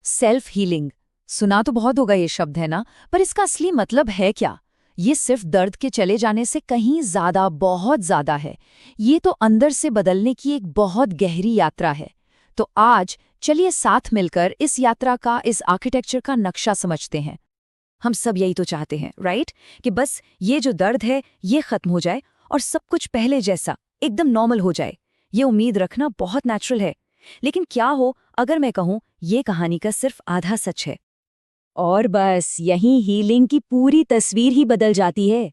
Self healing सुना तो बहुत होगा ये शब्द, है ना? पर इसका असली मतलब है क्या? ये सिर्फ दर्द के चले जाने से कहीं ज्यादा, बहुत ज्यादा है। ये तो अंदर से बदलने की एक बहुत गहरी यात्रा है। तो आज चलिए साथ मिलकर इस यात्रा का, इस आर्किटेक्चर का नक्शा समझते हैं। हम सब यही तो चाहते हैं, राइट? कि बस ये जो दर्द है ये खत्म हो जाए और सब कुछ पहले जैसा एकदम नॉर्मल हो जाए। ये उम्मीद रखना बहुत नेचुरल है। लेकिन क्या हो अगर मैं कहूँ ये कहानी का सिर्फ आधा सच है? और बस यही हीलिंग की पूरी तस्वीर ही बदल जाती है।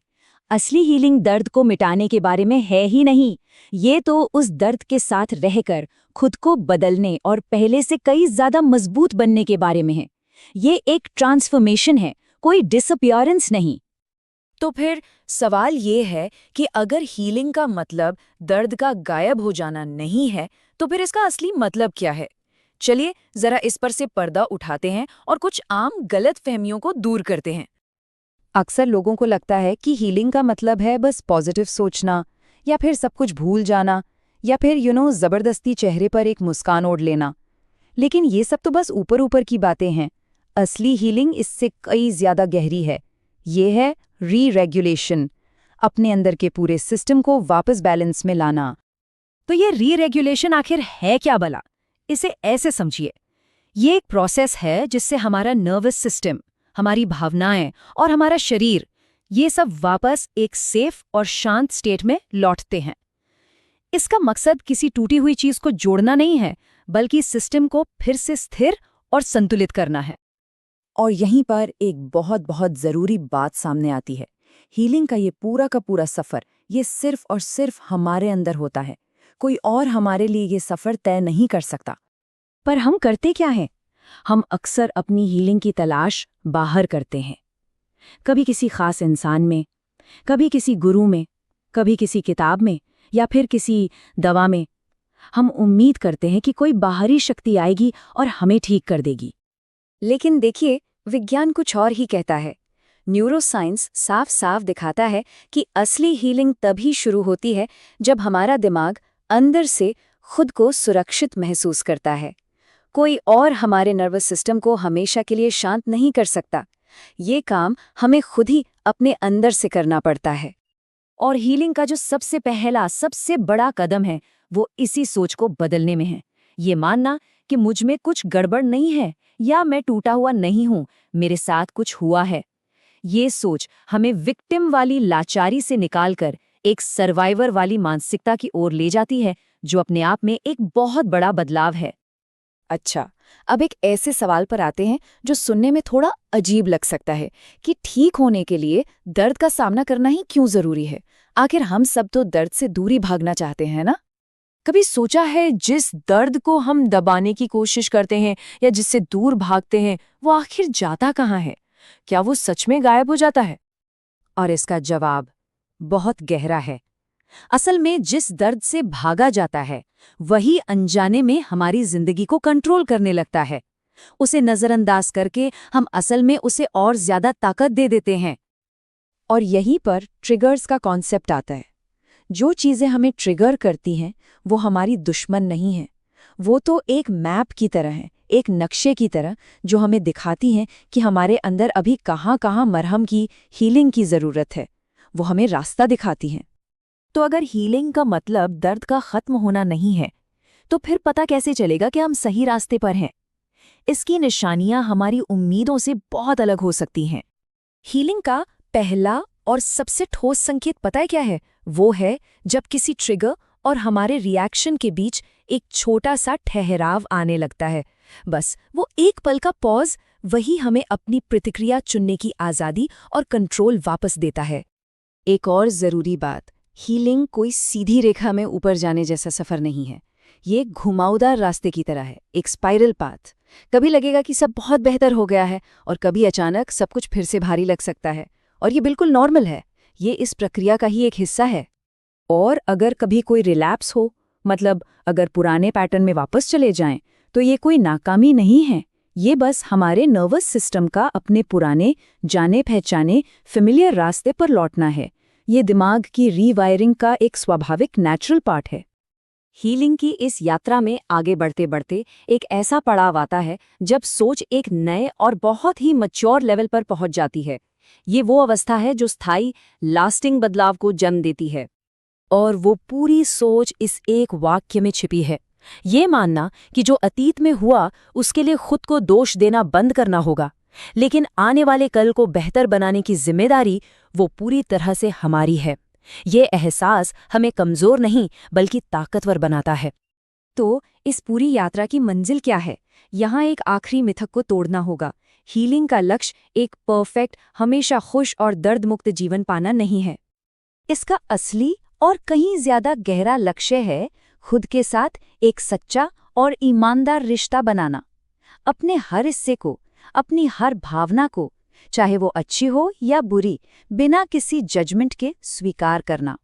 असली हीलिंग दर्द को मिटाने के बारे में है ही नहीं। ये तो उस दर्द के साथ रहकर खुद को बदलने और पहले से कई ज्यादा मजबूत बनने के बारे में है। ये एक ट्रांसफॉर्मेशन है, कोई डिसअपियरेंस नहीं। तो फिर सवाल ये है कि अगर हीलिंग का मतलब दर्द का गायब हो जाना नहीं है, तो फिर इसका असली मतलब क्या है? चलिए जरा इस पर से पर्दा उठाते हैं और कुछ आम गलतफहमियों को दूर करते हैं। अक्सर लोगों को लगता है कि हीलिंग का मतलब है बस पॉजिटिव सोचना, या फिर सब कुछ भूल जाना, या फिर जबरदस्ती चेहरे पर एक मुस्कान ओढ़ लेना। लेकिन ये सब तो बस ऊपर ऊपर की बातें हैं। असली हीलिंग इससे कई ज्यादा गहरी है। ये है री-रेगुलेशन, अपने अंदर के पूरे सिस्टम को वापस बैलेंस में लाना। तो ये री-रेगुलेशन आखिर है क्या भला? इसे ऐसे समझिए, ये एक प्रोसेस है जिससे हमारा नर्वस सिस्टम, हमारी भावनाएं और हमारा शरीर, ये सब वापस एक सेफ और शांत स्टेट में लौटते हैं। इसका मकसद किसी टूटी हुई चीज को जोड़ना नहीं है, बल्कि सिस्टम को फिर से स्थिर और संतुलित करना है। और यहीं पर एक बहुत बहुत जरूरी बात सामने आती है। हीलिंग का ये पूरा का पूरा सफर, ये सिर्फ और सिर्फ हमारे अंदर होता है। कोई और हमारे लिए ये सफर तय नहीं कर सकता। पर हम करते क्या हैं? हम अक्सर अपनी हीलिंग की तलाश बाहर करते हैं। कभी किसी खास इंसान में, कभी किसी गुरु में, कभी किसी किताब में, या फिर किसी दवा में। हम उम्मीद करते हैं कि कोई बाहरी शक्ति आएगी और हमें ठीक कर देगी। लेकिन देखिए, विज्ञान कुछ और ही कहता है। न्यूरोसाइंस साफ साफ दिखाता है कि असली हीलिंग तभी शुरू होती है जब हमारा दिमाग अंदर से खुद को सुरक्षित महसूस करता है। कोई और हमारे नर्वस सिस्टम को हमेशा के लिए शांत नहीं कर सकता। ये काम हमें खुद ही अपने अंदर से करना पड़ता है। और हीलिंग का जो सबसे पहला, सबसे बड़ा कदम है, वो इसी सोच को बदलने में है। ये मानना कि मुझ में कुछ गड़बड़ नहीं है, या मैं टूटा हुआ नहीं हूं, मेरे साथ कुछ हुआ है। ये सोच हमें विक्टिम वाली लाचारी से निकालकर एक सर्वाइवर वाली मानसिकता की ओर ले जाती है, जो अपने आप में एक बहुत बड़ा बदलाव है। अच्छा, अब एक ऐसे सवाल पर आते हैं जो सुनने में थोड़ा अजीब लग सकता है कि ठीक होने के लिए दर्द का सामना करना ही क्यों जरूरी है? आखिर हम सब तो दर्द से दूरी भागना चाहते हैं ना? कभी सोचा है जिस दर्द को हम दबाने की कोशिश करते हैं या जिससे दूर भागते हैं, वो आखिर जाता कहाँ है? क्या वो सच में गायब हो जाता है? और इसका जवाब बहुत गहरा है। असल में जिस दर्द से भागा जाता है, वही अनजाने में हमारी जिंदगी को कंट्रोल करने लगता है। उसे नजरअंदाज करके हम असल में उसे और ज्यादा ताकत दे देते हैं। और यहीं पर ट्रिगर्स का कॉन्सेप्ट आता है। जो चीजें हमें ट्रिगर करती हैं, वो हमारी दुश्मन नहीं है। वो तो एक मैप की तरह है, एक नक्शे की तरह, जो हमें दिखाती हैं कि हमारे अंदर अभी कहाँ कहाँ मरहम की, हीलिंग की जरूरत है। वो हमें रास्ता दिखाती हैं। तो अगर हीलिंग का मतलब दर्द का खत्म होना नहीं है, तो फिर पता कैसे चलेगा कि हम सही रास्ते पर हैं? इसकी निशानियां हमारी उम्मीदों से बहुत अलग हो सकती हैं। हीलिंग का पहला और सबसे ठोस संकेत पता है क्या है? वो है जब किसी ट्रिगर और हमारे रिएक्शन के बीच एक छोटा सा ठहराव आने लगता है। बस वो एक पल का पॉज, वही हमें अपनी प्रतिक्रिया चुनने की आज़ादी और कंट्रोल वापस देता है। एक और ज़रूरी बात, हीलिंग कोई सीधी रेखा में ऊपर जाने जैसा सफ़र नहीं है। ये एक घुमावदार रास्ते की तरह है, एक स्पाइरल पाथ। कभी लगेगा कि सब बहुत बेहतर हो गया है, और कभी अचानक सब कुछ फिर से भारी लग सकता है। और ये बिल्कुल नॉर्मल है, ये इस प्रक्रिया का ही एक हिस्सा है। और अगर कभी कोई रिलैप्स हो, मतलब अगर पुराने पैटर्न में वापस चले जाएं, तो ये कोई नाकामी नहीं है। ये बस हमारे नर्वस सिस्टम का अपने पुराने, जाने पहचाने, फेमिलियर रास्ते पर लौटना है। ये दिमाग की रीवायरिंग का एक स्वाभाविक नेचुरल पार्ट है। हीलिंग की इस यात्रा में आगे बढ़ते बढ़ते एक ऐसा पड़ाव आता है जब सोच एक नए और बहुत ही मैच्योर लेवल पर पहुंच जाती है। ये वो अवस्था है जो स्थायी, लास्टिंग बदलाव को जन्म देती है। और वो पूरी सोच इस एक वाक्य में छिपी है, ये मानना कि जो अतीत में हुआ उसके लिए खुद को दोष देना बंद करना होगा, लेकिन आने वाले कल को बेहतर बनाने की जिम्मेदारी वो पूरी तरह से हमारी है। ये एहसास हमें कमजोर नहीं बल्कि ताकतवर बनाता है। तो इस पूरी यात्रा की मंजिल क्या है? यहाँ एक आखिरी मिथक को तोड़ना होगा। हीलिंग का लक्ष्य एक परफेक्ट, हमेशा खुश और दर्द मुक्त जीवन पाना नहीं है। इसका असली और कहीं ज्यादा गहरा लक्ष्य है खुद के साथ एक सच्चा और ईमानदार रिश्ता बनाना। अपने हर हिस्से को, अपनी हर भावना को, चाहे वो अच्छी हो या बुरी, बिना किसी जजमेंट के स्वीकार करना।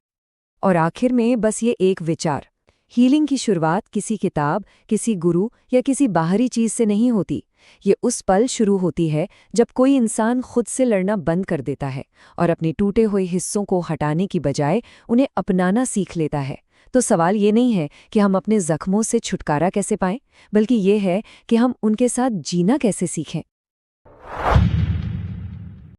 और आखिर में बस ये एक विचार, हीलिंग की शुरुआत किसी किताब, किसी गुरु या किसी बाहरी चीज से नहीं होती। ये उस पल शुरू होती है जब कोई इंसान खुद से लड़ना बंद कर देता है और अपने टूटे हुए हिस्सों को हटाने की बजाय उन्हें अपनाना सीख लेता है। तो सवाल ये नहीं है कि हम अपने जख्मों से छुटकारा कैसे पाएं, बल्कि ये है कि हम उनके साथ जीना कैसे सीखें।